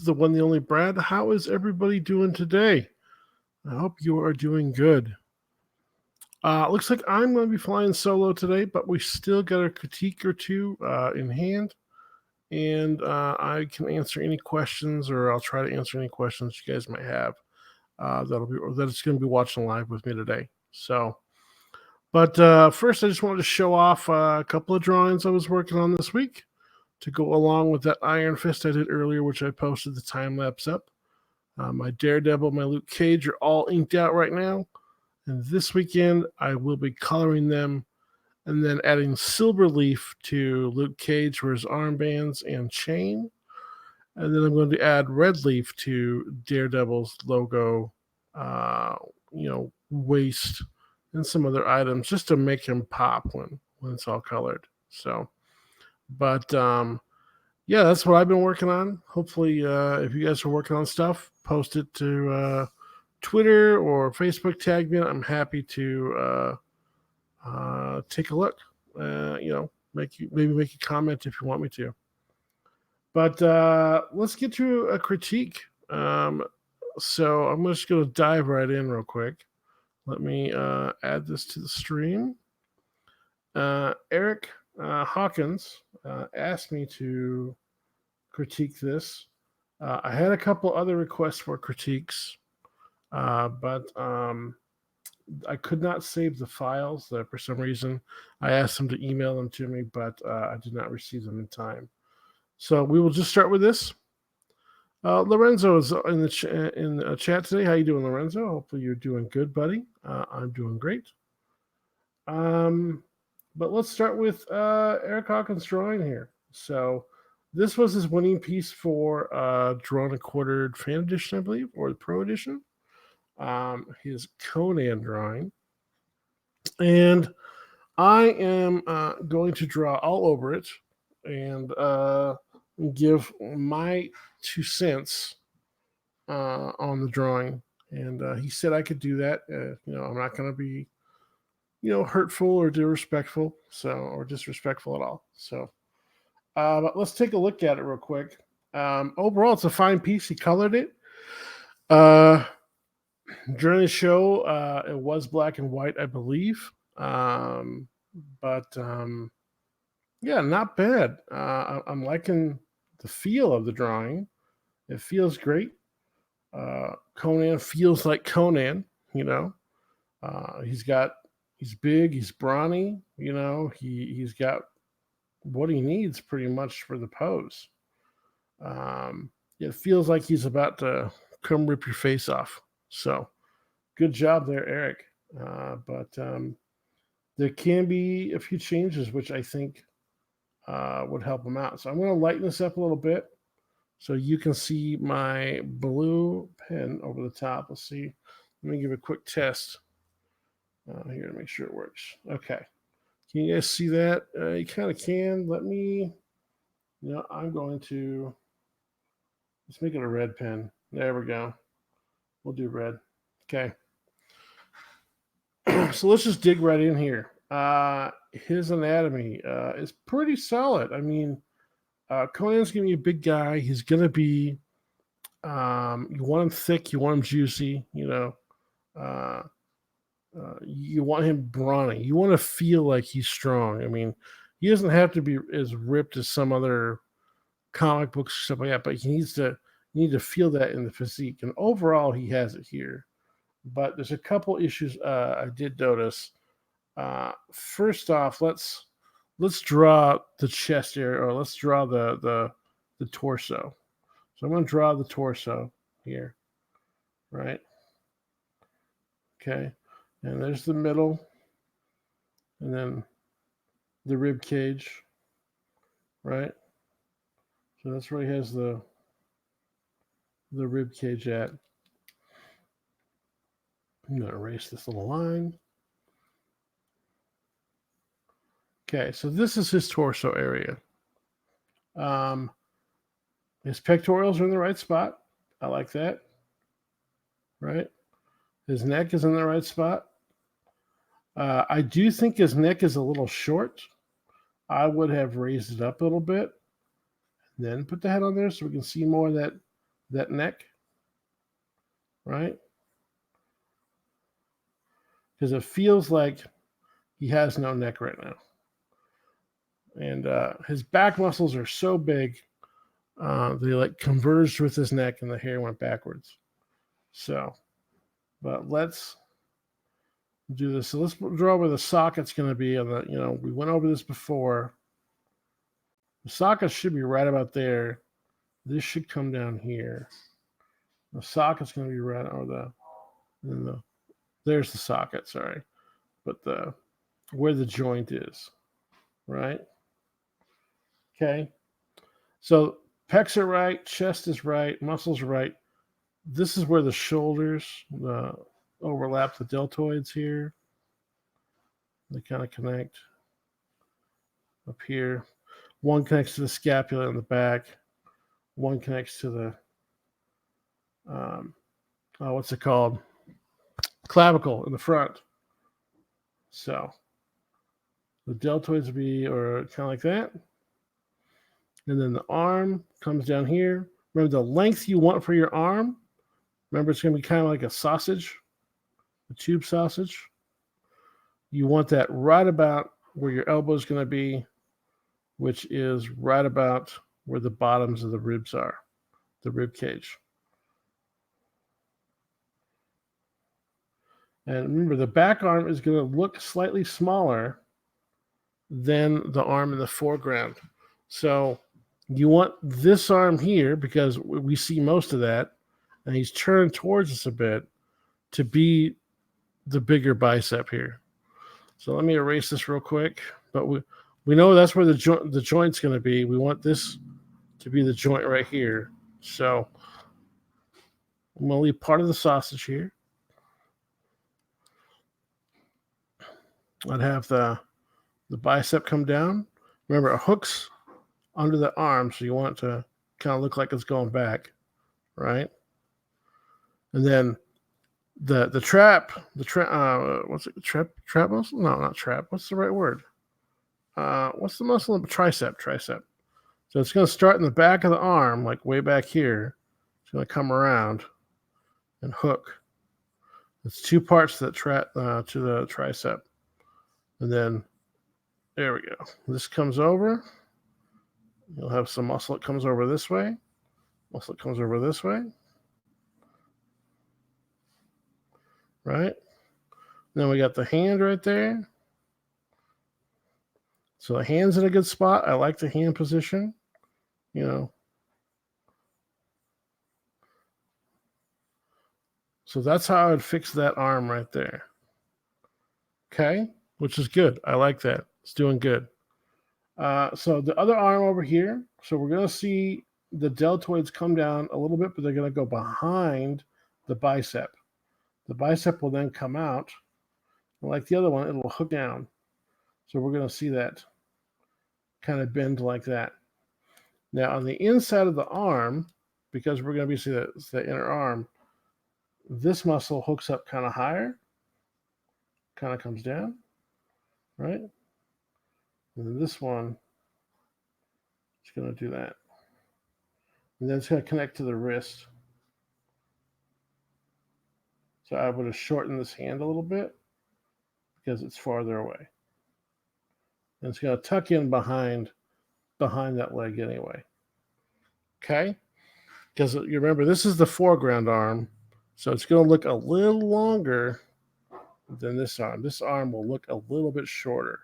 the one, the only Brad. How is everybody doing today? I hope you are doing good. Looks like I'm going to be flying solo today, but we still got a critique or two in hand, and I can answer any questions, or I'll try to answer any questions you guys might have. That's going to be watching live with me today. So, but first, I just wanted to show off a couple of drawings I was working on this week to go along with that Iron Fist I did earlier, which I posted the time lapse up. My Daredevil, my Luke Cage are all inked out right now. And this weekend, I will be coloring them and then adding silver leaf to Luke Cage for his armbands and chain. And then I'm going to add red leaf to Daredevil's logo, waist and some other items just to make him pop when it's all colored. So, but yeah, that's what I've been working on. Hopefully, if you guys are working on stuff, post it to Twitter or Facebook, tag me. I'm happy to take a look. Maybe make a comment if you want me to. But let's get to a critique. So I'm just going to dive right in real quick. Let me add this to the stream. Eric Hawkins asked me to critique this. I had a couple other requests for critiques, but I could not save the files. For some reason, I asked them to email them to me, but I did not receive them in time. So we will just start with this. Lorenzo is in the chat today. How you doing, Lorenzo? Hopefully you're doing good, buddy. I'm doing great. But let's start with Eric Hawkins' drawing here. So this was his winning piece for Drawn and Quartered Fan Edition, I believe, or the Pro Edition. His Conan drawing. And I am going to draw all over it and give my 2 cents on the drawing. And he said I could do that. I'm not going to be, hurtful or disrespectful, or disrespectful at all. So, but let's take a look at it real quick. Overall, it's a fine piece. He colored it. During the show, it was black and white, I believe. But yeah, not bad. I'm liking the feel of the drawing. It feels great. Conan feels like Conan, he's big, he's brawny, he's got what he needs pretty much for the pose. It feels like he's about to come rip your face off. So good job there, Eric. But there can be a few changes, which I think would help him out. So I'm going to lighten this up a little bit so you can see my blue pen over the top. Let's see. Let me give a quick test here to make sure it works. Okay. Can you guys see that? You kind of can. I'm going to, let's make it a red pen. There we go. We'll do red. Okay. So let's just dig right in here. His anatomy is pretty solid. I mean, Conan's going to be a big guy. He's going to be, you want him thick, you want him juicy, you want him brawny. You want to feel like he's strong. I mean, he doesn't have to be as ripped as some other comic books or stuff like that, but you need to feel that in the physique. And overall, he has it here. But there's a couple issues I did notice. First off, let's draw the chest area, or let's draw the torso. So I'm going to draw the torso here, right? Okay, and there's the middle, and then the rib cage, right? So that's where he has the rib cage at. I'm going to erase this little line. Okay, so this is his torso area. His pectorals are in the right spot. I like that. Right? His neck is in the right spot. I do think his neck is a little short. I would have raised it up a little bit, then put the head on there so we can see more of that that neck, right? Because it feels like he has no neck right now. And his back muscles are so big, they like converged with his neck and the hair went backwards. So, but let's do this. So let's draw where the socket's going to be. On the, we went over this before. The socket should be right about there. This should come down here. The socket's going to be right over there's the socket, sorry. But where the joint is, right? Okay. So pecs are right, chest is right, muscles are right. This is where the shoulders overlap the deltoids here. They kind of connect up here. One connects to the scapula in the back. One connects to the, what's it called? Clavicle in the front. So the deltoids would be or kind of like that. And then the arm comes down here. Remember the length you want for your arm. Remember, it's going to be kind of like a sausage, a tube sausage. You want that right about where your elbow is going to be, which is right about where the bottoms of the ribs are, the rib cage. And remember, the back arm is going to look slightly smaller than the arm in the foreground. So you want this arm here, because we see most of that, and he's turned towards us a bit, to be the bigger bicep here. So let me erase this real quick. But we know that's where the joint's going to be. We want this to be the joint right here. So I'm going to leave part of the sausage here. I'd have the bicep come down. Remember, it hooks under the arm, so you want it to kind of look like it's going back, right? And then the trap, what's it? Trap muscle? No, not trap. What's the right word? What's the muscle in the tricep? So it's going to start in the back of the arm, like way back here. It's going to come around and hook. It's two parts to the tricep. And then there we go. This comes over. You'll have some muscle that comes over this way. Muscle that comes over this way. Right? Then we got the hand right there. So the hand's in a good spot. I like the hand position. So that's how I would fix that arm right there. Okay? Which is good. I like that. It's doing good. So the other arm over here. So we're going to see the deltoids come down a little bit, but they're going to go behind the bicep. The bicep will then come out. Like the other one, it'll hook down. So we're going to see that kind of bend like that. Now on the inside of the arm, because we're going to be seeing the inner arm, this muscle hooks up kind of higher, kind of comes down, right? And then this one is going to do that. And then it's going to connect to the wrist. So I would have shortened this hand a little bit because it's farther away. And it's going to tuck in behind that leg anyway. Okay? Because you remember, this is the foreground arm. So it's going to look a little longer than this arm. This arm will look a little bit shorter.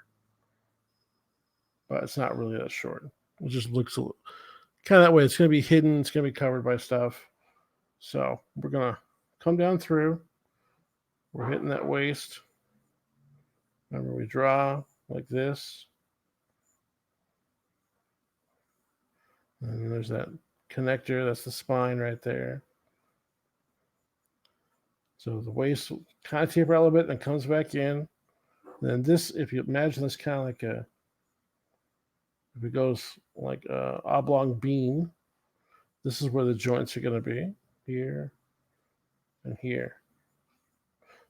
But it's not really that short. It just looks kind of that way. It's going to be hidden. It's going to be covered by stuff. So we're going to come down through. We're hitting that waist. Remember, we draw like this. And there's that connector. That's the spine right there. So the waist will kind of taper out a little bit and comes back in. And then this, if you imagine this kind of like if it goes like an oblong beam, this is where the joints are going to be, here and here.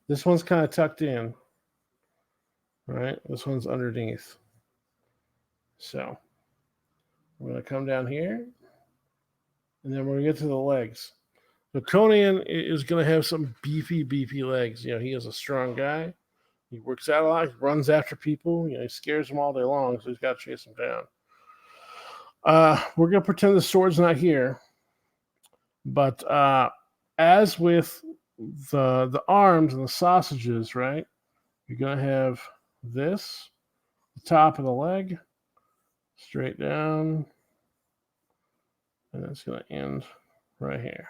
This one's kind of tucked in, right? This one's underneath. So I'm going to come down here. and then we're going to get to the legs. So Conan is going to have some beefy legs. He is a strong guy. He works out a lot. He runs after people. He scares them all day long, so he's got to chase them down. We're going to pretend the sword's not here. But as with the arms and the sausages, right, you're going to have this, the top of the leg, straight down, and it's going to end right here.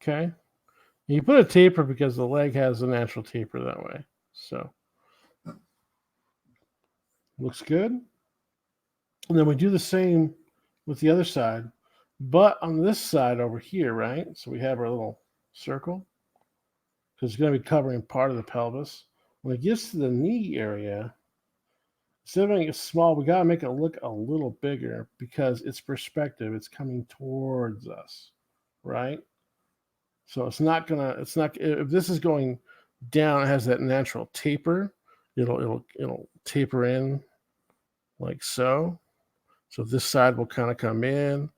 Okay? And you put a taper because the leg has a natural taper that way. So, looks good. And then we do the same with the other side, but on this side over here, right? So we have our little circle, because it's going to be covering part of the pelvis. When it gets to the knee area, instead of making it small, we got to make it look a little bigger because it's perspective. It's coming towards us, right? So if this is going down, it has that natural taper. It'll taper in like so. So this side will kind of come in.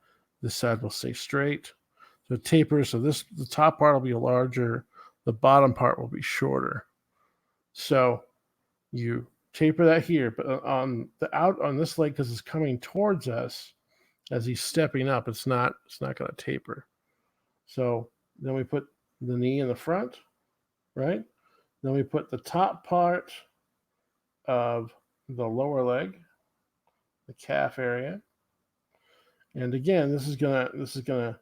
This side will stay straight. So it tapers. So the top part will be larger. The bottom part will be shorter. So you taper that here, but on this leg, because it's coming towards us as he's stepping up, it's not going to taper. So then we put the knee in the front, right? Then we put the top part of the lower leg, the calf area, and again, this is gonna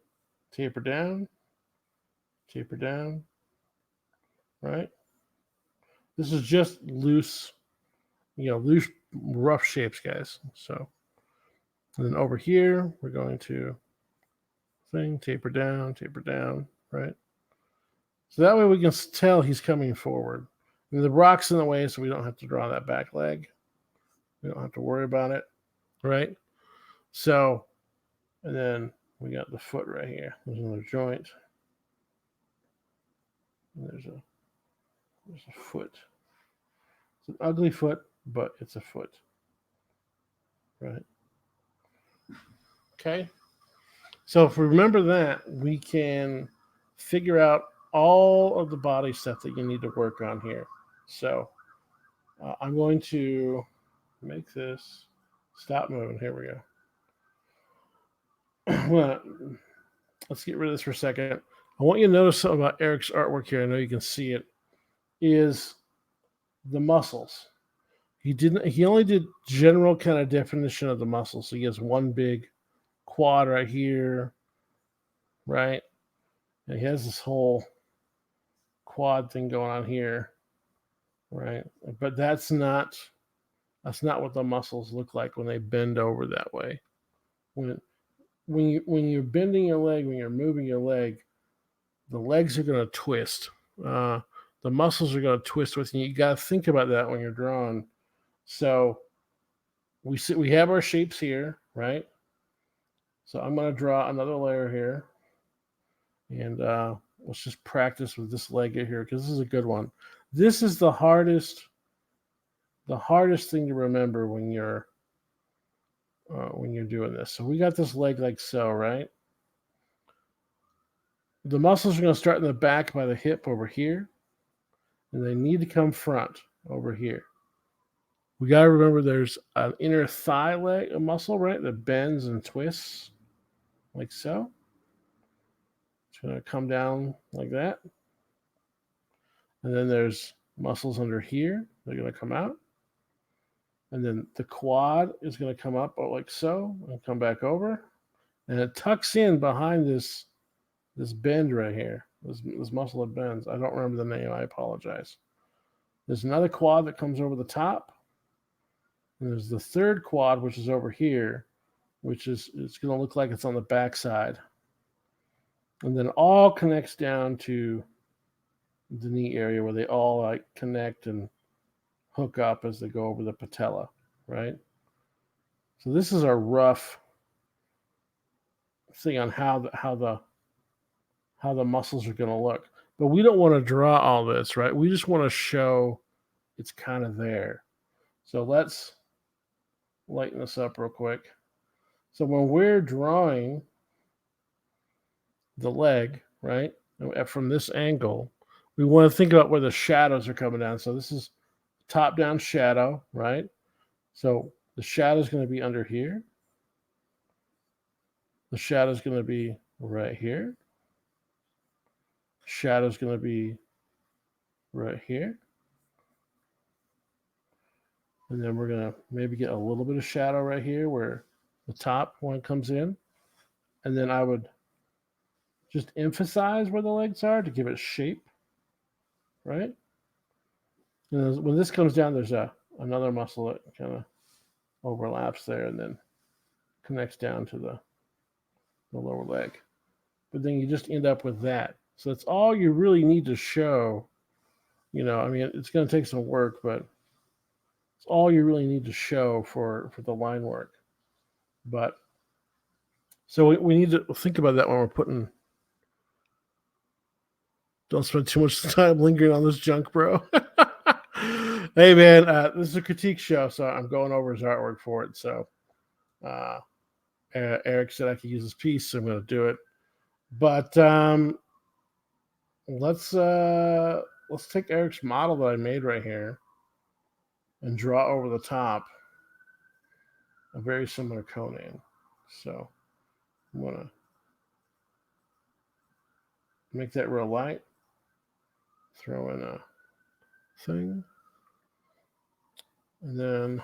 taper down, right? This is just loose, rough shapes, guys. So, and then over here, we're going to taper down, right? So that way we can tell he's coming forward. And the rock's in the way, so we don't have to draw that back leg. We don't have to worry about it, right? So, and then we got the foot right here. There's another joint. And there's a foot. It's an ugly foot, but it's a foot, right? Okay. So if we remember that, we can figure out all of the body stuff that you need to work on here. So I'm going to make this stop moving. Here we go. Well, let's get rid of this for a second. I want you to notice something about Eric's artwork here. I know you can see it. Is the muscles. He only did general kind of definition of the muscles. So he has one big quad right here, right? And he has this whole quad thing going on here, right? But that's not what the muscles look like when they bend over that way. When you're bending your leg, when you're moving your leg, the legs are going to twist. The muscles are going to twist with you. You got to think about that when you're drawing. So we have our shapes here, right? So I'm going to draw another layer here, and let's just practice with this leg here because this is a good one. This is the hardest thing to remember when you're doing this. So we got this leg like so, right? The muscles are going to start in the back by the hip over here, and they need to come front over here. We got to remember there's an inner thigh leg, a muscle, right, that bends and twists like so. It's going to come down like that. And then there's muscles under here. They're going to come out. And then the quad is going to come up like so and come back over. And it tucks in behind this bend right here, this muscle that bends. I don't remember the name. I apologize. There's another quad that comes over the top. And there's the third quad, which is over here, which is it's going to look like it's on the back side. And then all connects down to the knee area where they all like connect and hook up as they go over the patella, right? So this is our rough thing on how the muscles are going to look. But we don't want to draw all this, right? We just want to show it's kind of there. So let's lighten this up real quick. So when we're drawing the leg, right? And from this angle, we want to think about where the shadows are coming down. So this is top down shadow, right? So the shadow is going to be under here. The shadow is going to be right here. Shadow is going to be right here. And then we're going to maybe get a little bit of shadow right here where the top one comes in. And then I would just emphasize where the legs are to give it shape, right? And when this comes down, there's another muscle that kind of overlaps there and then connects down to the lower leg. But then you just end up with that. So that's all you really need to show. I mean, it's going to take some work, but it's all you really need to show for the line work. But so we need to think about that when we're putting. Don't spend too much time lingering on this junk, bro. Hey, man, this is a critique show, so I'm going over his artwork for it. So Eric said I could use his piece, so I'm going to do it. But let's take Eric's model that I made right here and draw over the top a very similar Conan. So I'm going to make that real light. Throw in a thing. And then,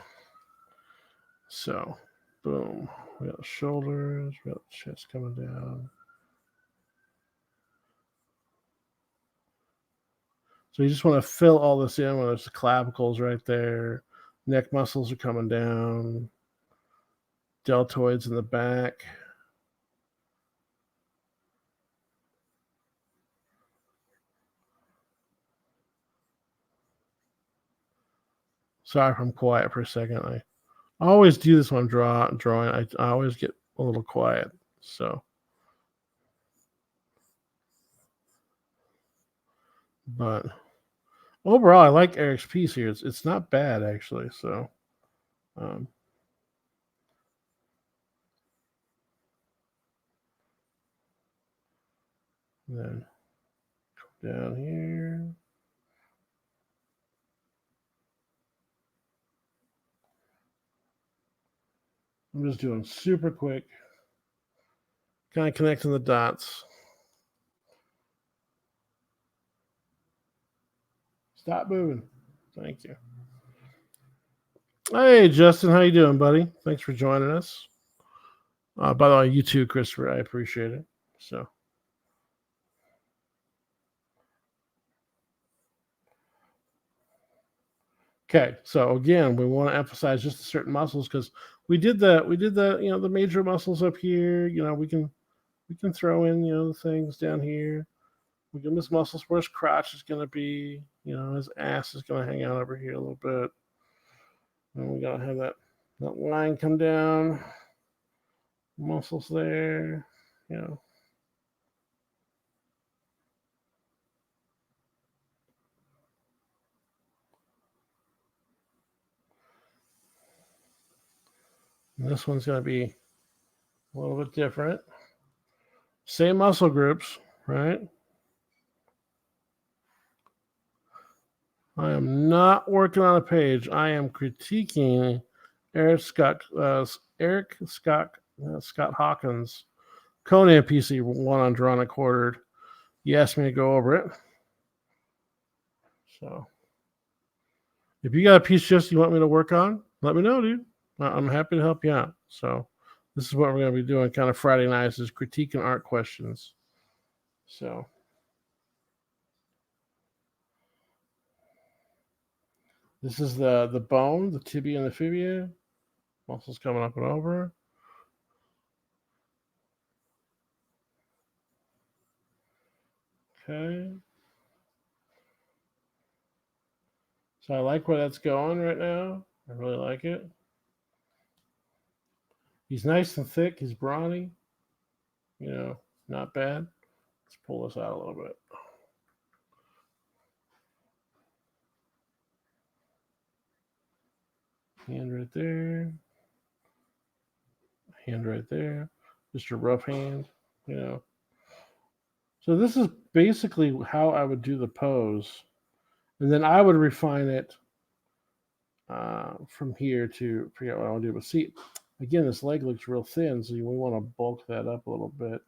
so, boom. We got the shoulders, we got the chest coming down. So you just want to fill all this in when there's the clavicles right there. Neck muscles are coming down. Deltoids in the back. Sorry if I'm quiet for a second. I always do this when I'm drawing. I always get a little quiet. So, but overall, I like Eric's piece here. It's not bad actually. So, then come down here. I'm just doing super quick, kind of connecting the dots. Stop moving. Thank you. Hey, Justin, how you doing, buddy? Thanks for joining us. By the way, you too, Christopher. I appreciate it. So, okay. So again, we want to emphasize just certain muscles because we did the the major muscles up here. We can throw in the things down here. We can miss muscles where his crotch is going to be. His ass is going to hang out over here a little bit. And we got to have that line come down. Muscles there. And this one's going to be a little bit different. Same muscle groups, right? I am not working on a page. I am critiquing Eric Scott Hawkins Conan PC one on Drawn and Quartered. You asked me to go over it. So if you got a piece just you want me to work on, let me know, dude. I'm happy to help you out. So this is what we're going to be doing kind of Friday nights is critique and art questions. So this is the bone, the tibia and the fibia. Muscles coming up and over. Okay. So I like where that's going right now. I really like it. He's nice and thick. He's brawny. Not bad. Let's pull this out a little bit. Hand right there. Hand right there. Just a rough hand. So this is basically how I would do the pose. And then I would refine it from here to forget what I want to do. But see, again, this leg looks real thin, so we want to bulk that up a little bit.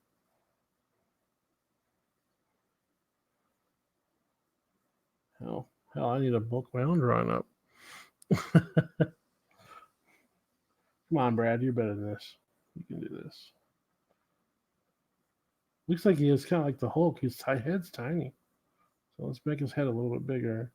Hell, I need to bulk my own drawing up. Come on, Brad, you're better than this. You can do this. Looks like he is kind of like the Hulk. His head's tiny. So let's make his head a little bit bigger.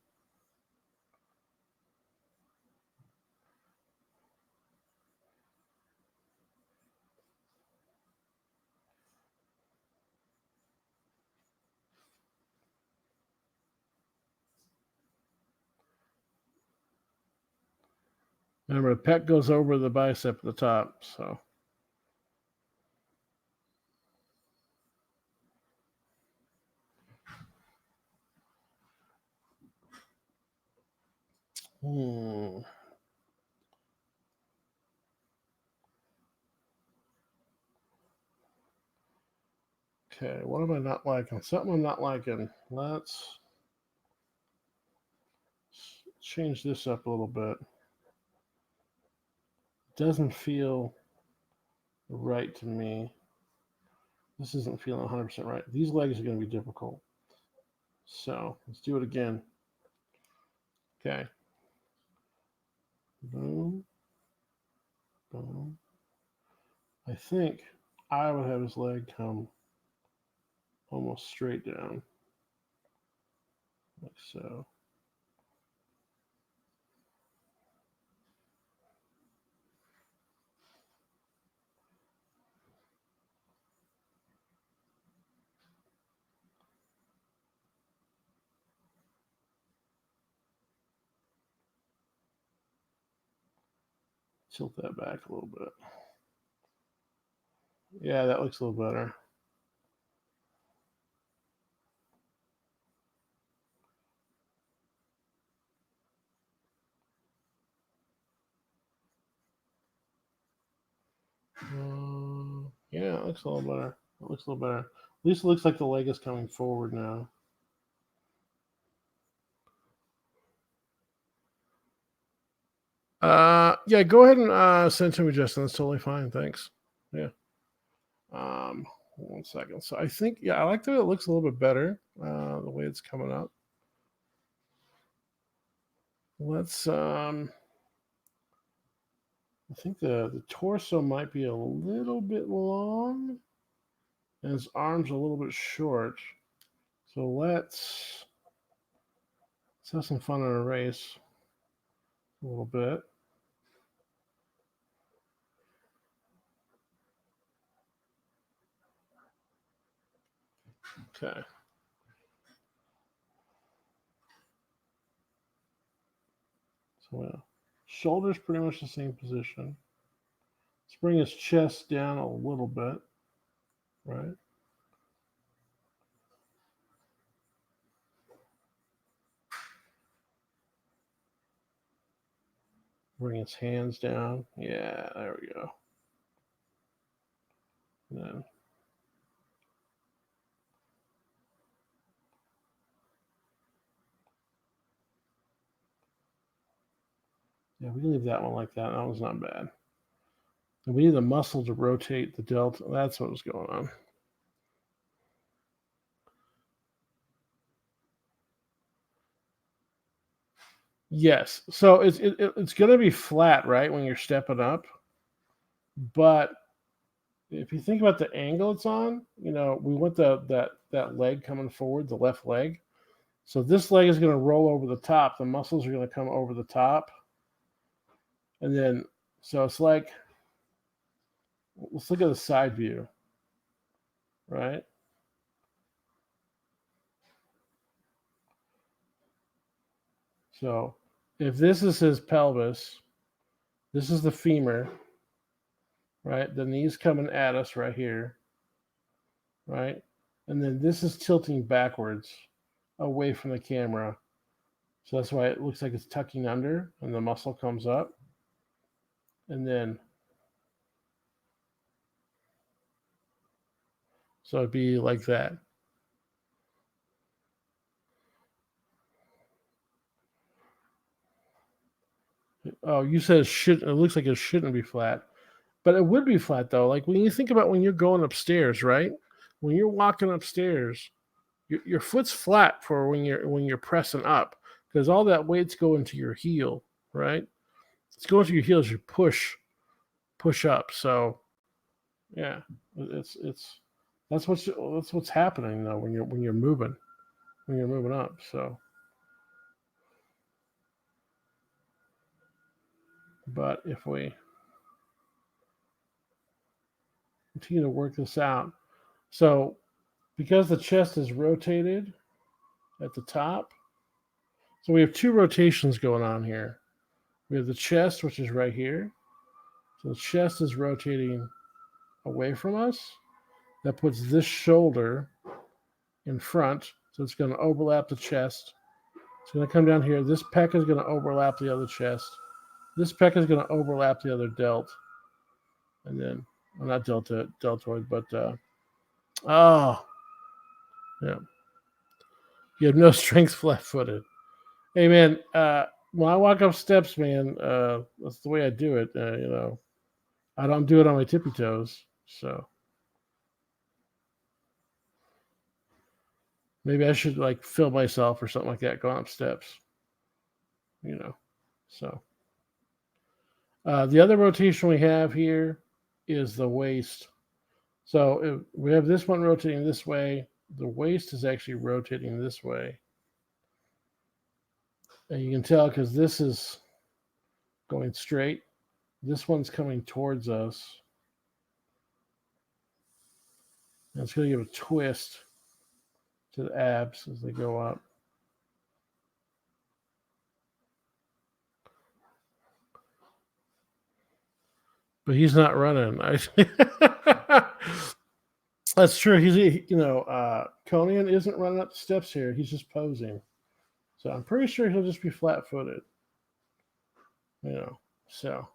Remember, the pec goes over the bicep at the top, so. Okay, what am I not liking? Something I'm not liking. Let's change this up a little bit. Doesn't feel right to me. This isn't feeling 100% right. These legs are going to be difficult. So let's do it again. Okay. Boom. Boom. I think I would have his leg come almost straight down. Like so. Tilt that back a little bit. Yeah, that looks a little better. Yeah, it looks a little better. It looks a little better. At least it looks like the leg is coming forward now. Yeah, go ahead and send to me, Justin. That's totally fine. Thanks. Yeah. 1 second. So I think, yeah, I like that it looks a little bit better, the way it's coming up. Let's, I think the torso might be a little bit long and his arms a little bit short. So let's have some fun on a race a little bit. Okay. So yeah. Shoulders pretty much the same position. Let's bring his chest down a little bit, right? Bring his hands down. Yeah, there we go. And then yeah, we can leave that one like that. That one's not bad. And we need the muscle to rotate the delta. That's what was going on. Yes. So it's going to be flat, right, when you're stepping up. But if you think about the angle it's on, we want that leg coming forward, the left leg. So this leg is going to roll over the top. The muscles are going to come over the top. And then, so it's like, let's look at the side view, right? So if this is his pelvis, this is the femur, right? The knees coming at us right here, right? And then this is tilting backwards away from the camera. So that's why it looks like it's tucking under and the muscle comes up. And then, so it'd be like that. Oh, you said it shouldn't. It looks like it shouldn't be flat, but it would be flat though. Like when you think about when you're going upstairs, right? When you're walking upstairs, your foot's flat for when you're pressing up because all that weight's going to your heel, right? It's going to your heel as you push up. So yeah, it's that's what's happening though when you're moving up. So, but if we continue to work this out, so because the chest is rotated at the top, so we have two rotations going on here. We have the chest, which is right here. So the chest is rotating away from us. That puts this shoulder in front. So it's going to overlap the chest. It's going to come down here. This pec is going to overlap the other chest. This pec is going to overlap the other delt. And then, well, not deltoid, but, oh, yeah. You have no strength flat footed. Hey, man, when I walk up steps, man, that's the way I do it. I don't do it on my tippy toes. So maybe I should like film myself or something like that going up steps. So the other rotation we have here is the waist. So if we have this one rotating this way. The waist is actually rotating this way. And you can tell because this is going straight. This one's coming towards us. And it's going to give a twist to the abs as they go up. But he's not running. That's true. Conan isn't running up the steps here. He's just posing. So I'm pretty sure he'll just be flat-footed. So.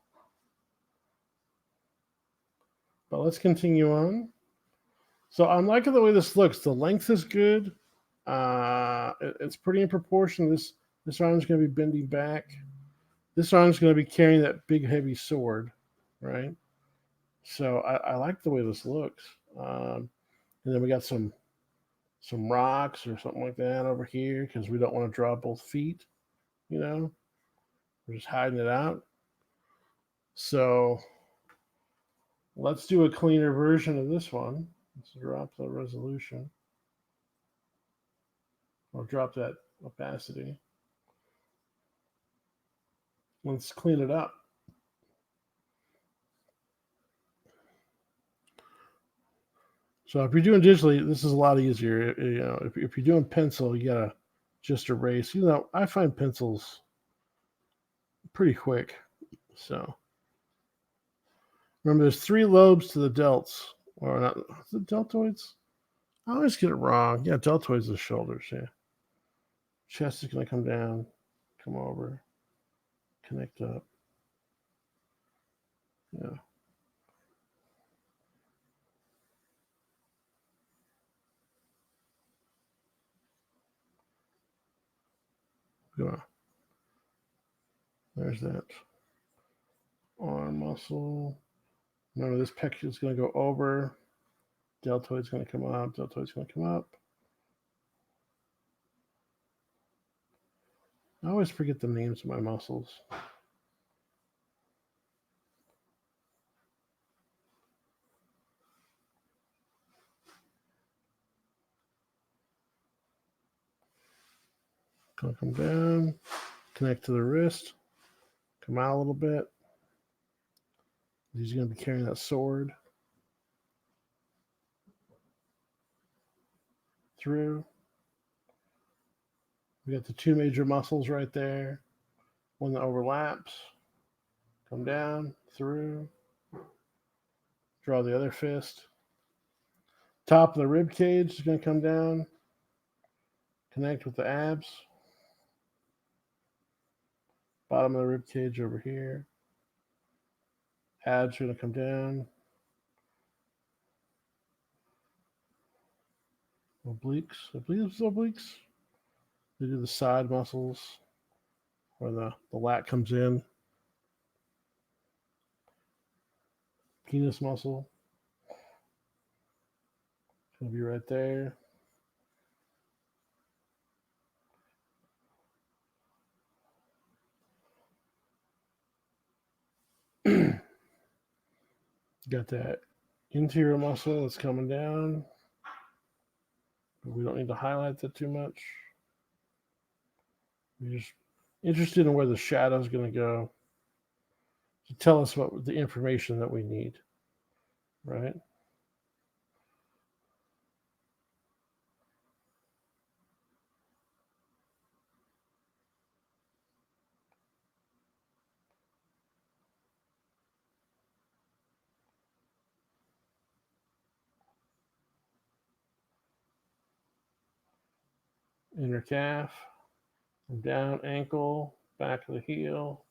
But let's continue on. So I'm liking the way this looks. The length is good. It's pretty in proportion. This arm's going to be bending back. This arm's going to be carrying that big, heavy sword, right? So I like the way this looks. And then we got some rocks or something like that over here because we don't want to draw both feet. We're just hiding it out. So let's do a cleaner version of this one. Let's drop the resolution. Or drop that opacity. Let's clean it up. So if you're doing digitally, this is a lot easier. If you're doing pencil, you gotta just erase. I find pencils pretty quick. So remember, there's 3 lobes to the delts, or not the deltoids. I always get it wrong. Yeah, deltoids are the shoulders. Yeah, chest is gonna come down, come over, connect up. Yeah. Yeah. There's that arm muscle. Remember, this pec is going to go over. Deltoid's going to come up. Deltoid's going to come up. I always forget the names of my muscles. Going to come down, connect to the wrist, come out a little bit. He's going to be carrying that sword through. We got the 2 major muscles right there. One that overlaps. Come down, through. Draw the other fist. Top of the rib cage is going to come down. Connect with the abs. Bottom of the rib cage over here. Abs are going to come down. Obliques. I believe it's obliques. They do the side muscles where the lat comes in penis muscle. It's going to be right there. Got that interior muscle that's coming down. We don't need to highlight that too much. We're just interested in where the shadow is going to go to tell us what the information that we need, right? Inner calf, down ankle, back of the heel.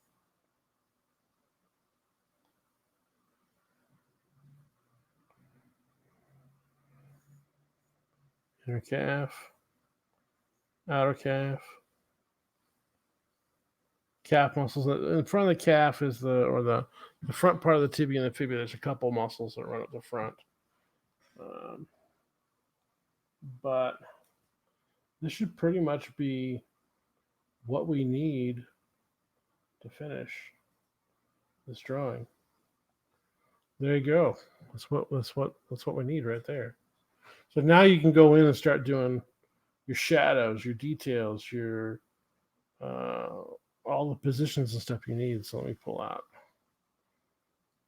Inner calf, outer calf. Calf muscles. In front of the calf is the front part of the tibia and the fibula. There's a couple muscles that run up the front. But this should pretty much be what we need to finish this drawing. There you go. That's what we need right there. So now you can go in and start doing your shadows, your details, your all the positions and stuff you need. So let me pull out.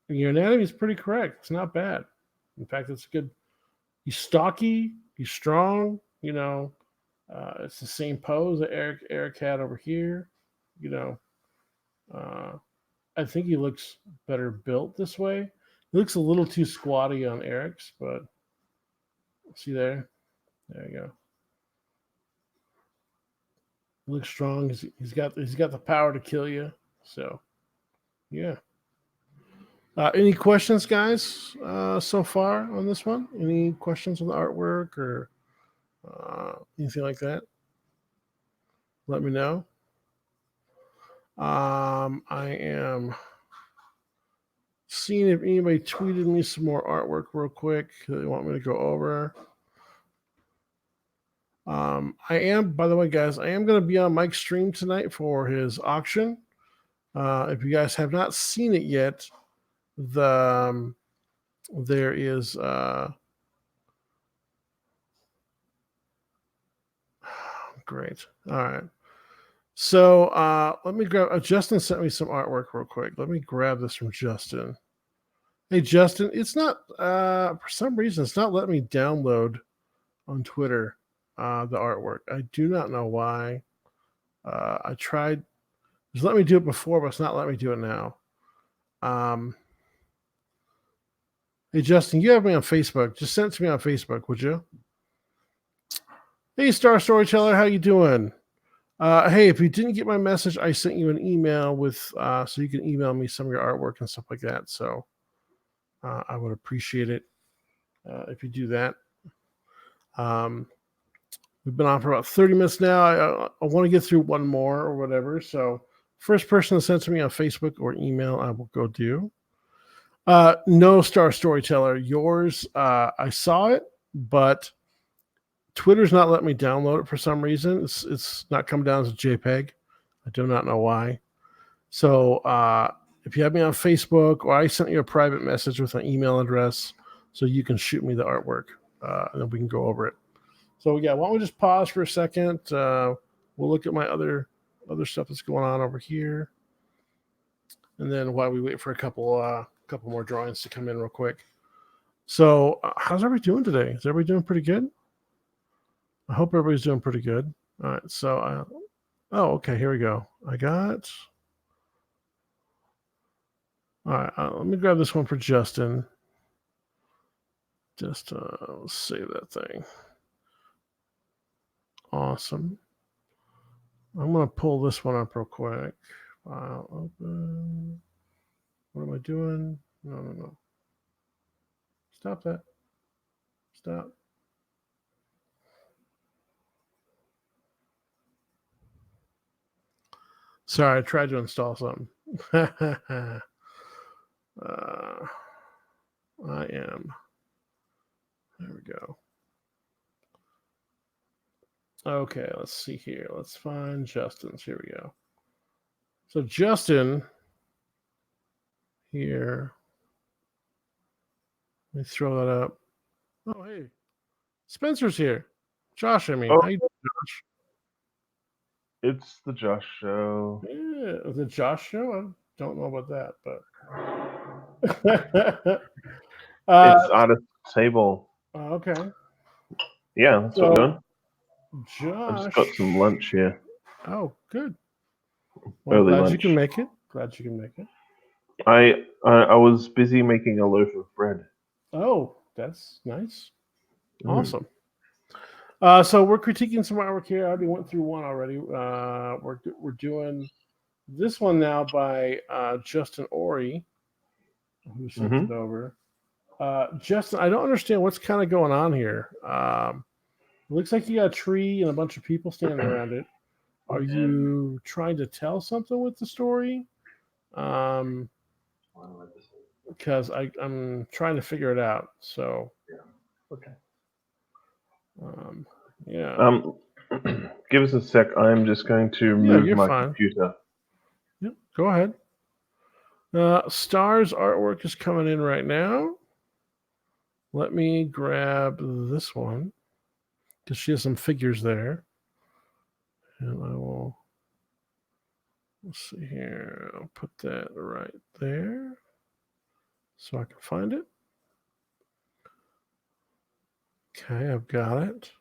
And your anatomy is pretty correct. It's not bad. In fact, it's good. He's stocky. He's strong. It's the same pose that Eric had over here. I think he looks better built this way. He looks a little too squatty on Eric's, but see there? There you go. He looks strong. He's got the power to kill you. So, yeah. Any questions, guys, so far on this one? Any questions on the artwork or anything like that? Let me know. I am seeing if anybody tweeted me some more artwork real quick that they want me to go over. I am, by the way, guys, I am going to be on Mike's stream tonight for his auction. If you guys have not seen it yet, there is great. All right. So let me grab. Justin sent me some artwork real quick. Let me grab this from Justin. Hey, Justin, it's not for some reason it's not letting me download on Twitter the artwork. I do not know why. I tried. It's let me do it before, but it's not letting me do it now. Hey, Justin, you have me on Facebook. Just send it to me on Facebook, would you? Hey, Star Storyteller, how you doing? Hey, if you didn't get my message, I sent you an email with so you can email me some of your artwork and stuff like that. So I would appreciate it if you do that. We've been on for about 30 minutes now. I want to get through one more or whatever. So first person that sends to me on Facebook or email, I will go do. No, Star Storyteller, yours. I saw it, but Twitter's not letting me download it for some reason. It's not come down as a JPEG. I do not know why. So if you have me on Facebook, or I sent you a private message with an email address, so you can shoot me the artwork, and then we can go over it. So yeah, why don't we just pause for a second? We'll look at my other stuff that's going on over here, and then while we wait for a couple more drawings to come in real quick. So how's everybody doing today? Is everybody doing pretty good? I hope everybody's doing pretty good. All right, so okay, here we go. I got. All right, let me grab this one for Justin. Just save that thing. Awesome. I'm going to pull this one up real quick. File open. What am I doing? No. Stop that. Stop. Sorry, I tried to install something. I am. There we go. Okay, let's see here. Let's find Justin's. Here we go. So Justin here. Let me throw that up. Oh, hey, Spencer's here. Josh, I mean, Oh, how you doing, Josh? it's the Josh Show. Yeah, the Josh show. I don't know about that, but It's Artist Table. okay. Yeah, that's what we're So doing. I just got some Josh. lunch here. Oh, good. Well, Early glad you can lunch. make it. Glad you can make it. I was busy making a loaf of bread. Oh, that's nice. Mm. Awesome. So we're critiquing some artwork here. I already went through one already. We're doing this one now by Justin Ori, who sent it Mm-hmm. over. Justin, I don't understand what's kind of going on here. It looks like you got a tree and a bunch of people standing around it. Are you trying to tell something with the story? Um, because I'm trying to figure it out. So, Okay. um, yeah, Um, give us a sec. I'm just going to yeah, move you're my fine. computer. Yep, go ahead. Star's artwork is coming in right now. Let me grab this one because she has some figures there, and I will. Let's see here. I'll put that right there so I can find it. Okay, I've got it.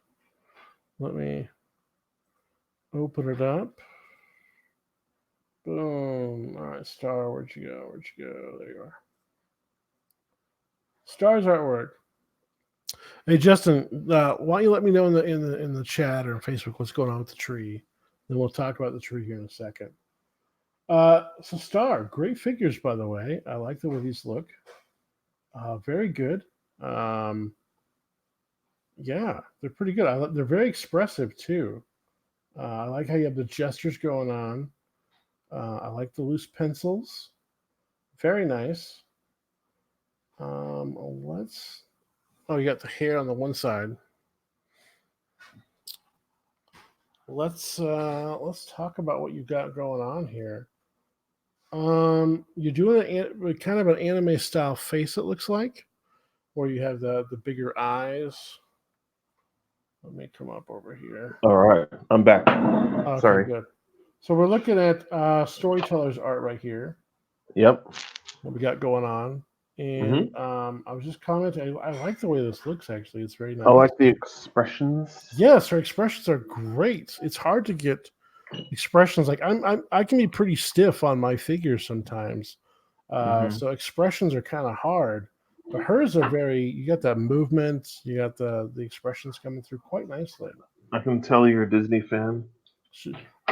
Let me open it up. Boom. All right, Star, where'd you go? Where'd you go? There you are. Star's artwork. Hey Justin, why don't you let me know in the chat or on Facebook what's going on with the tree? Then we'll talk about the tree here in a second. So Star, great figures by the way. I like the way these look. Very good. Um, yeah, they're pretty good. They're very expressive too. I like how you have the gestures going on. I like the loose pencils. Very nice. Let's. Oh, you got the hair on the one side. Let's talk about what you got going on here. You're doing kind of an anime style face. It looks like, where you have the bigger eyes. Let me come up over here. All right, I'm back. Okay, Sorry. good. So we're looking at storyteller's art right here. Yep. What we got going on, Mm-hmm. and I was just commenting. I like the way this looks. Actually, it's very I nice. like the expressions. Yes, her expressions are great. It's hard to get expressions like I can be pretty stiff on my figures sometimes. Mm-hmm. So expressions are kind of hard, but hers are very. You got that movement. You got the expressions coming through quite nicely. I can tell you're a Disney fan.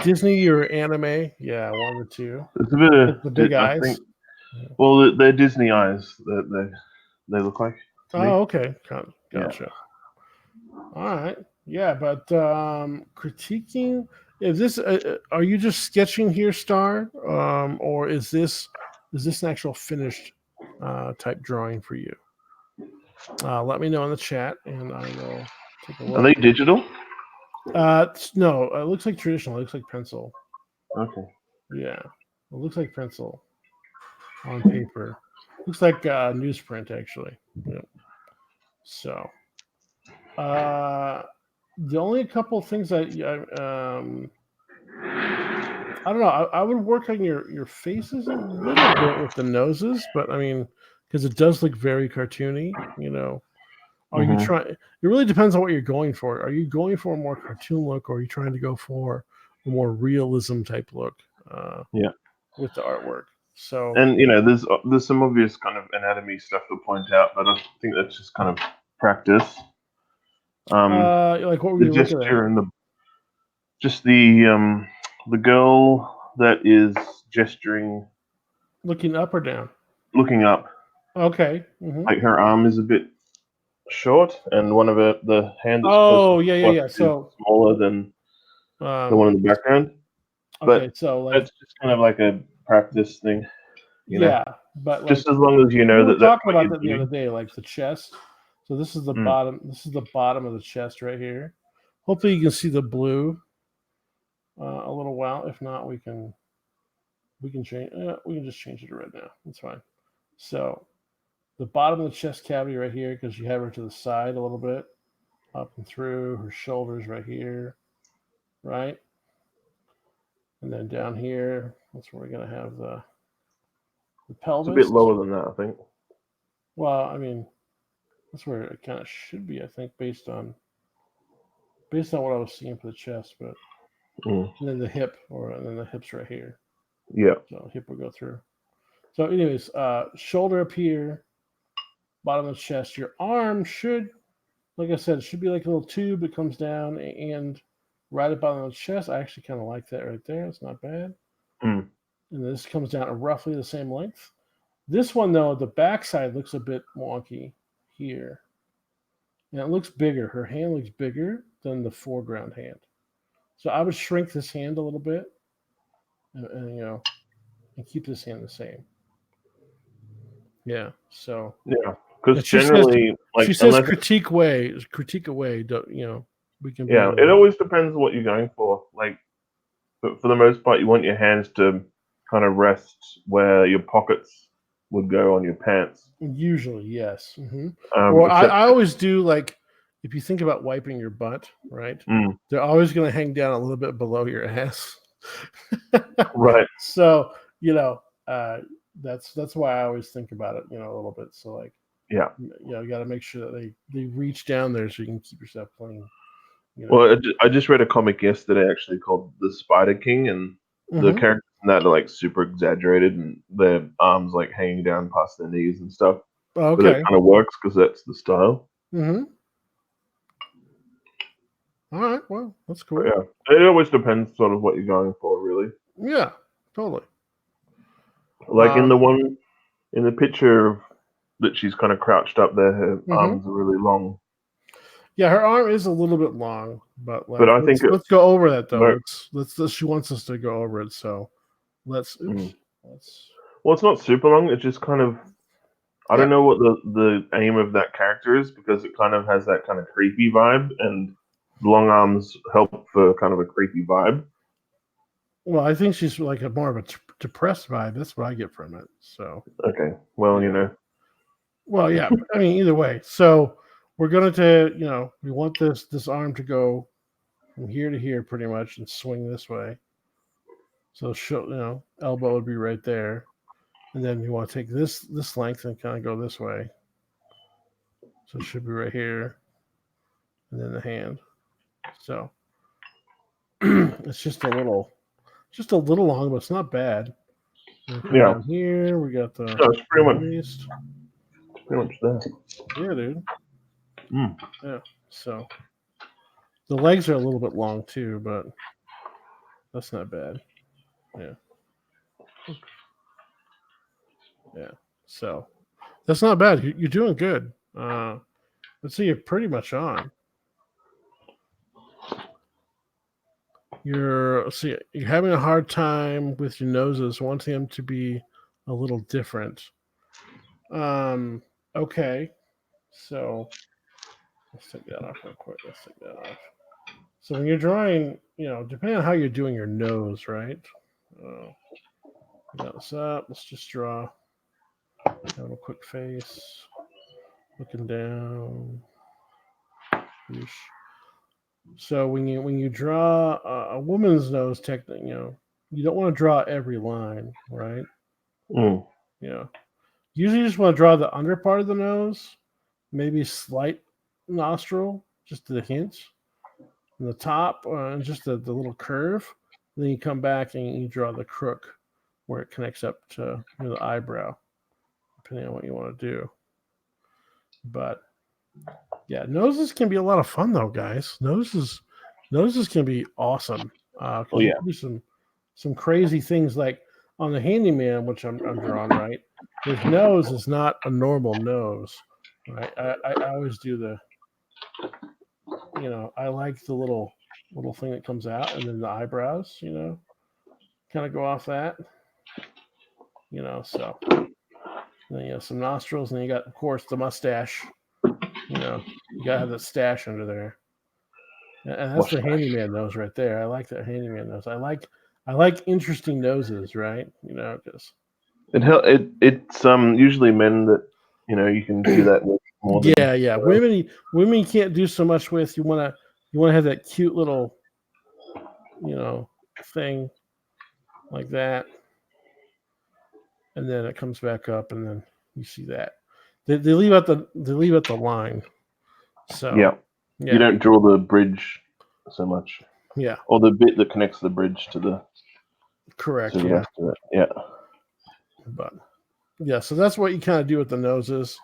Disney or anime? Yeah, one of the two. It's a bit of, The big I eyes. think. Well, they're Disney eyes that they look like to me. Oh, okay. Yeah. Gotcha. All right. Yeah, but critiquing is this? Are you just sketching here, Star, or is this an actual finished type drawing for you? Let me know in the chat, and I will take a Are look. they digital? No, it looks like traditional. It looks like pencil. Okay. Yeah, it looks like pencil on paper. Looks like newsprint actually. Yeah. So, uh, the only couple of things that I don't know. I would work on your faces a little bit with the noses, but I mean, because it does look very cartoony. Are you Mm-hmm. trying? It really depends on what you're going for. Are you going for a more cartoon look, or are you trying to go for a more realism type look Yeah. with the artwork? So, And there's some obvious kind of anatomy stuff to point out, but I think that's just kind of practice. like what were The you looking at? gesture and just the girl that is gesturing, Looking up or down? looking up, Okay. like her arm is a bit short, and one of the hand that's closest Oh, to yeah, yeah, the yeah. is So, smaller than the um, one in the background. okay. But So, like, that's just kind of like a practice thing, you know. yeah. But like Just as long as you we know were that that's talking what about you're that the other doing. day, like the chest. So this is the Mm. bottom. This is the bottom of the chest right here. Hopefully you can see the blue a little while. If not, we can change. We can just change it to red now. That's fine. So the bottom of the chest cavity right here, because you have her to the side a little bit, up and through her shoulders right here, right, and then down here. That's where we're gonna have the It's a bit pelvis. lower than that, I think. Well, I mean, that's where it kind of should be, I think, based on what I was seeing for the chest, but Mm. and then the hip, and then the hips right here. Yeah. So hip will go through. So, anyways, shoulder up here, bottom of the chest. Your arm should, like I said, it should be like a little tube that comes down and right at the bottom of the chest. I actually kind of like that right there. It's not bad. Mm. And this comes down at roughly the same length. This one, though, the backside looks a bit wonky here. And it looks bigger. Her hand looks bigger than the foreground hand. So I would shrink this hand a little bit and keep this hand the same. Yeah. So Yeah. Because and she says generally, like, she says unless critique away. We can be a yeah, it little. always depends what you're going for. Like, but for the most part, you want your hands to kind of rest where your pockets would go on your pants. Usually, yes. Or Except, I always do like if you think about wiping your butt, right? mm, They're always going to hang down a little bit below your ass. right, So uh, that's why I always think about it, a little bit. So like, yeah. you got to make sure that they reach down there so you can keep yourself clean. You know. Well, I just read a comic yesterday actually called The Spider King, and the Mm-hmm. characters in that are like super exaggerated, and their arms like hanging down past their knees and stuff. But it Okay. kind of works because that's the style. Mm-hmm. All right. Well, that's But cool. yeah, it always depends sort of what you're going for, really. Yeah. Totally. Like in Um. the one in the picture of that she's kind of crouched up there, her Mm-hmm. arms are really long. Yeah, her arm is a little bit long, but But like I think let's it let's go over that though. works. She wants us to go over it, so let's Mm. oops. Let's Well, it's not super long. It's just kind of I yeah. don't know what the aim of that character is because it kind of has that kind of creepy vibe, and long arms help for kind of a creepy vibe. Well, I think she's like a more of a depressed vibe. That's what I get from it. So Okay, well, yeah. Well, yeah. I mean, either way. So we're gonna we want this arm to go from here to here pretty much and swing this way. So elbow would be right there, and then you want to take this length and kind of go this way. So it should be right here, and then the hand. So it's just a little long, but it's not bad. And come yeah, down here. We got the no, it's waist. pretty much there. Yeah, dude. Mm. Yeah. So the legs are a little bit long too, but that's not bad. Yeah. Yeah. So that's not bad. You're doing good. Let's see. You're pretty much on. You're having a hard time with your noses, wanting them to be a little different. Um. Okay. So let's take that off real quick. Let's take that off. So when you're drawing, depending on how you're doing your nose, right? Uh, got this up. Let's just draw. Have a quick face, looking down. So when you draw a woman's nose, technically, you don't want to draw every line, right? Mm. Yeah. Usually, you just want to draw the under part of the nose, maybe slight nostril, just the hinge, and the top, and just the little curve. Then you come back and you draw the crook where it connects up to the eyebrow, depending on what you want to do. But yeah, noses can be a lot of fun though, guys. Noses can be awesome Oh because you yeah, can do some crazy things like on the handyman, which I'm drawing right. His nose is not a normal nose, right? I always do I like the little thing that comes out, and then the eyebrows, kind of go off that, so And then you have some nostrils, and then you got, of course, the mustache. You gotta have that stash under there. And that's the Mustache. handyman nose right there. I like that handyman nose. I like interesting noses, right? Because It's usually men that you can do that with more than yeah. Women you can't do so much with. You wanna have that cute little thing like that, and then it comes back up, and then you see that they leave out the line. So yeah. You don't draw the bridge so much, yeah, or the bit that connects the bridge to the correct. the Yeah, rest of it. Yeah. but yeah, so that's what you kind of do with the noses.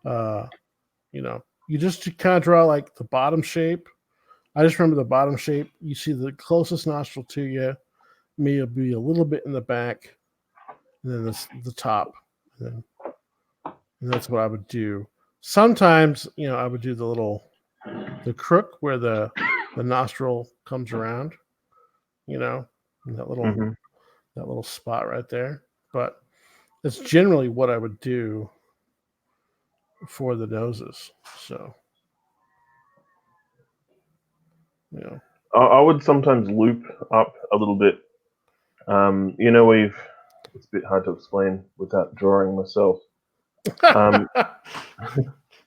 You just kind of draw like the bottom shape. I just remember the bottom shape. You see the closest nostril to you, may be a little bit in the back, and then the top, and that's what I would do. Sometimes, I would do the crook where the nostril comes around, and that little spot right there. But that's generally what I would do for the noses. So, I would sometimes loop up a little bit. It's a bit hard to explain without drawing myself.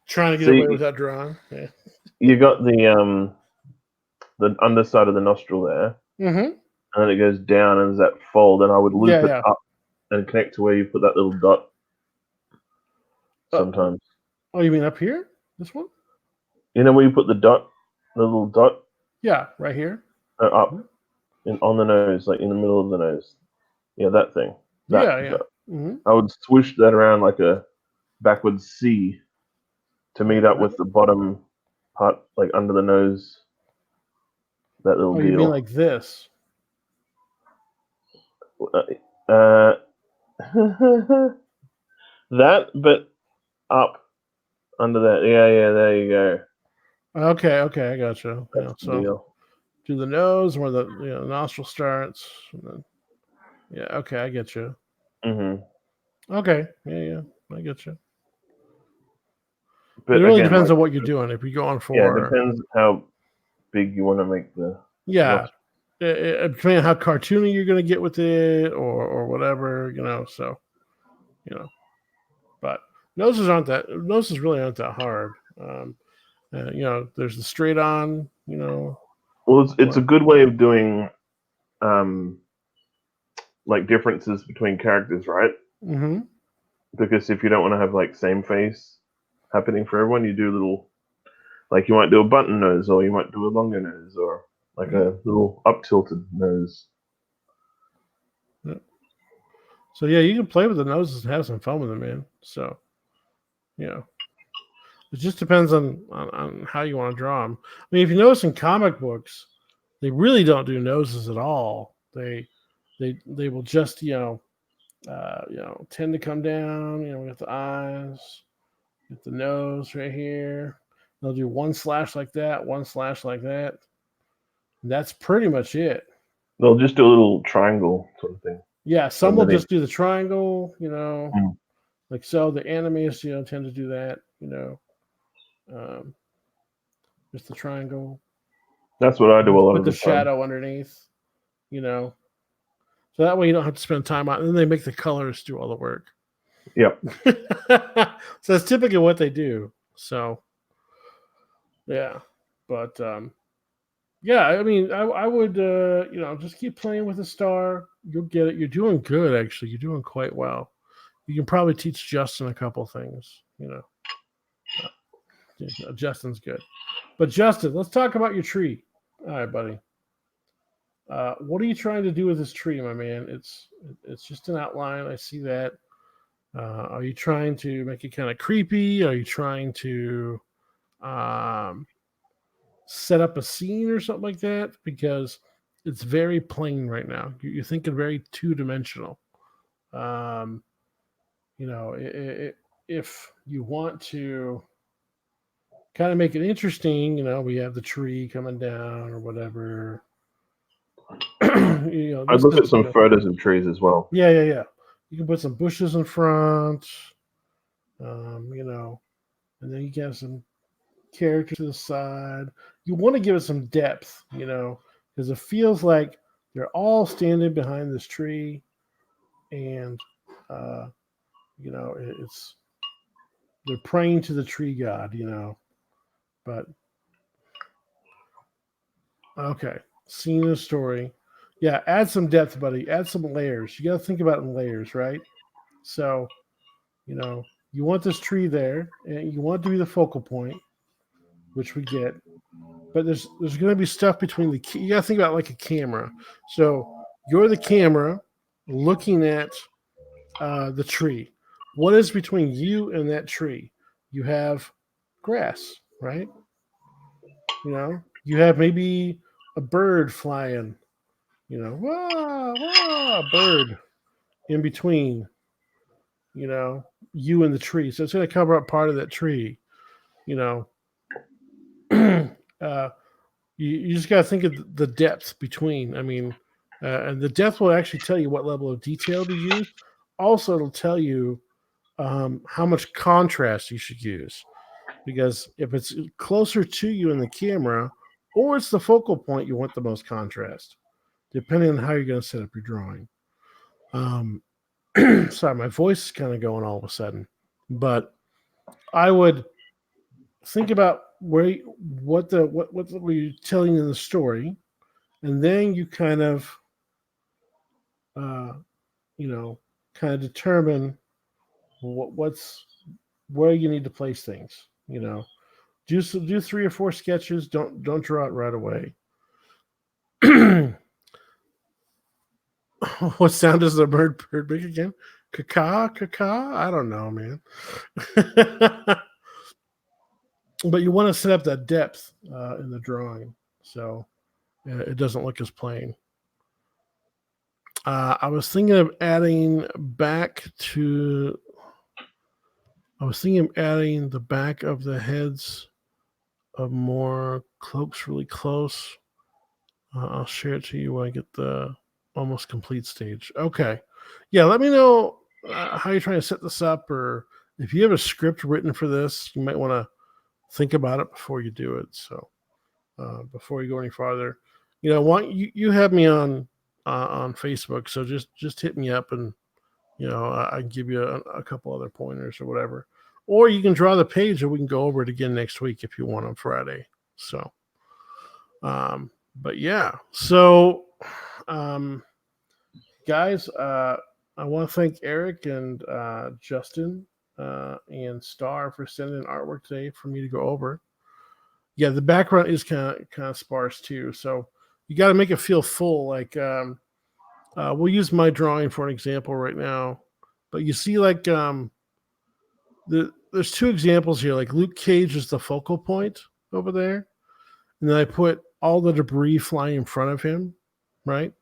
Trying to get So away without drawing. Yeah. you got the underside of the nostril there, Mm-hmm. and then it goes down and there's that fold, and I would loop it Yeah. up and connect to where you put that little dot sometimes. Oh, you mean up here? This one? You know where you put the little dot? Yeah, right here. Up on the nose, like in the middle of the nose. Yeah, that thing. Yeah. Dot. Mm-hmm. I would swoosh that around like a backwards C to meet up with the bottom part, like under the nose. That little Oh, deal. you mean like this? That, but up under that. Yeah, there you go. Okay, I gotcha. That's the so deal. do the nose where the nostril starts. And then, yeah, okay, I get you. Mm-hmm. Okay, yeah, I get you. But it really again, depends on what you're doing. If you're going for, it depends how big you want to make the. Yeah, depending on how cartoony you're going to get with it, or whatever, So, but noses really aren't that hard. There's the straight on. Well, it's a good way of doing, like differences between characters, right? Mm-hmm. Because if you don't want to have like same face happening for everyone, you do little, like you might do a button nose, or you might do a longer nose, or like a little up tilted nose. Yeah. So yeah, you can play with the noses and have some fun with them, man. So, it just depends on how you want to draw them. I mean, if you notice in comic books, they really don't do noses at all. They will just tend to come down. We got the eyes, get the nose right here. They'll do one slash like that, one slash like that. And that's pretty much it. They'll just do a little triangle sort of thing. Yeah, some will just do the triangle, like so. The animes, tend to do that, just the triangle. That's what I do a lot with of the the time. shadow underneath, So that way you don't have to spend time on it. And then they make the colors do all the work. Yep. So that's typically what they do. So, yeah. But, yeah, I mean, I would, just keep playing with the star. You'll get it. You're doing good, actually. You're doing quite well. You can probably teach Justin a couple things, Justin's good. But, Justin, let's talk about your tree. All right, buddy. What are you trying to do with this tree, my man? It's just an outline. I see that. Are you trying to make it kind of creepy? Are you trying to set up a scene or something like that? Because it's very plain right now. You're thinking very two-dimensional. If you want to kind of make it interesting, we have the tree coming down or whatever. I'd look at some photos of trees as well. Yeah. You can put some bushes in front. and then you get some character to the side. You want to give it some depth, because it feels like they're all standing behind this tree, and uh, it's they're praying to the tree god, But okay, scene and story. Yeah, add some depth, buddy. Add some layers. You got to think about it in layers, right? So, you want this tree there, and you want it to be the focal point, which we get. But there's going to be stuff between you got to think about it like a camera. So you're the camera looking at the tree. What is between you and that tree? You have grass, right? You have maybe a bird flying. Wah, wah, bird in between. You know, you and the tree. So it's going to cover up part of that tree. You know, you just got to think of the depth between. I mean, and the depth will actually tell you what level of detail to use. Also, it'll tell you how much contrast you should use. Because if it's closer to you in the camera, or it's the focal point, you want the most contrast, depending on how you're going to set up your drawing. Sorry, my voice is kind of going all of a sudden, but I would think about what were you telling in the story, and then you kind of uh, kind of determine what's where you need to place things. Do 3 or 4 sketches. Don't draw it right away. What sound does the bird make again? Caca. I don't know, man. But you want to set up that depth in the drawing, so it doesn't look as plain. I was thinking of adding the back of the heads of more cloaks really close. I'll share it to you when I get the almost complete stage. Okay. Yeah, let me know how you're trying to set this up, or if you have a script written for this, you might want to think about it before you do it. So before you go any farther, you have me on Facebook, so just hit me up, and I can give you a couple other pointers or whatever. Or you can draw the page, and we can go over it again next week if you want on Friday. So, but yeah, so guys, I want to thank Eric and Justin and Star for sending artwork today for me to go over. Yeah, the background is kind of sparse too, so you got to make it feel full. Like we'll use my drawing for an example right now, but you see, like there's 2 examples here. Like Luke Cage is the focal point over there, and then I put all the debris flying in front of him, right?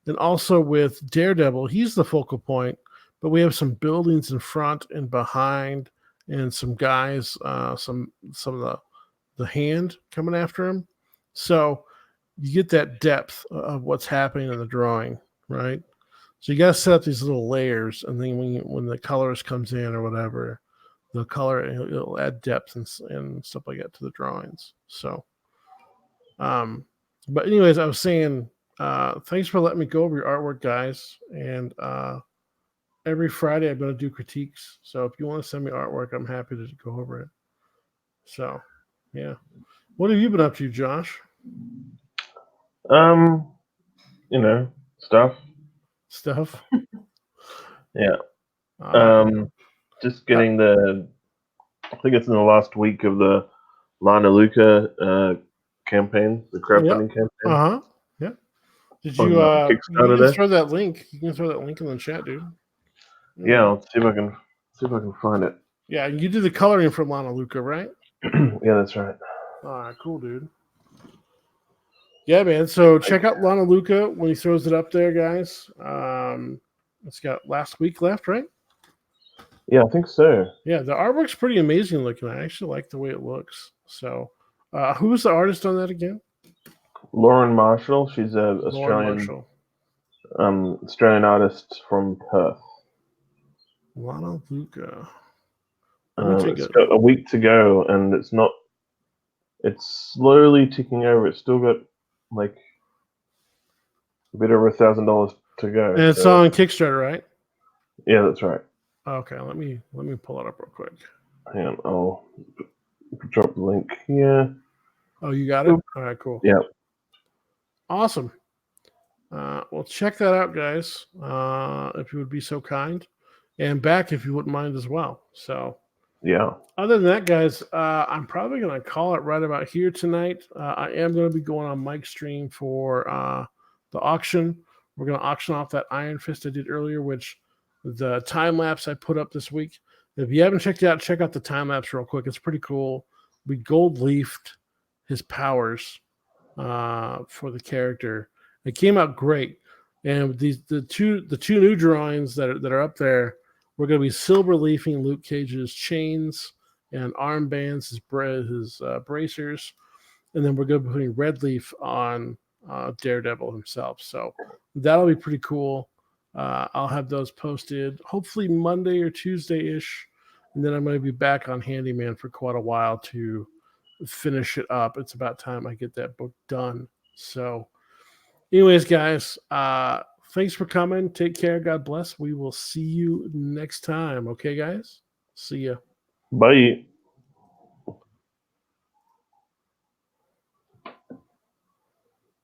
And also with Daredevil, he's the focal point, but we have some buildings in front and behind, and some guys, some of the hand coming after him. So you get that depth of what's happening in the drawing, right? So you got to set up these little layers, and then when the colorist comes in or whatever, the color it'll add depth and stuff like that to the drawings. So, but anyways, I was saying, thanks for letting me go over your artwork, guys. And every Friday I'm going to do critiques. So if you want to send me artwork, I'm happy to go over it. So, yeah. What have you been up to, Josh? Stuff. Yeah. Uh, Just getting I think it's in the last week of the Lana Luca campaign, the crowdfunding campaign. Yeah. Did On you Kickstarter there? throw that link? You can throw that link in the chat, dude. Yeah, I'll see if I can find it. Yeah, you did the coloring for Lana Luca, right? Yeah, that's right. All right, cool, dude. Yeah, man. So check out Lana Luca when he throws it up there, guys. It's got last week left, right? Yeah, I think so. Yeah, the artwork's pretty amazing looking. I actually like the way it looks. So, who was the artist on that again? Lauren Marshall. She's a Australian artist from Perth. Lana Luca. It's got a week to go, and it's not. It's slowly ticking over. It's still got like a bit over $1,000 to go. And it's on Kickstarter, right? Yeah, that's right. Okay, let me pull it up real quick. Hang on, I'll drop the link here. Oh, you got it? All right, cool. Yeah. Awesome. Well, check that out, guys, if you would be so kind. And back if you wouldn't mind as well. So, yeah. Other than that, guys, I'm probably going to call it right about here tonight. I am going to be going on Mike's stream for the auction. We're going to auction off that Iron Fist I did earlier, which the time lapse I put up this week. If you haven't checked it out, check out the time lapse real quick. It's pretty cool. We gold leafed his powers for the character. It came out great, and the two new drawings that are up there. We're going to be silver leafing Luke Cage's chains and armbands, his bracers, and then we're going to be putting red leaf on Daredevil himself. So that'll be pretty cool. I'll have those posted hopefully Monday or Tuesday-ish, and then I'm going to be back on Handyman for quite a while to finish it up. It's about time I get that book done. So anyways, guys, thanks for coming. Take care. God bless. We will see you next time. Okay, guys? See ya. Bye.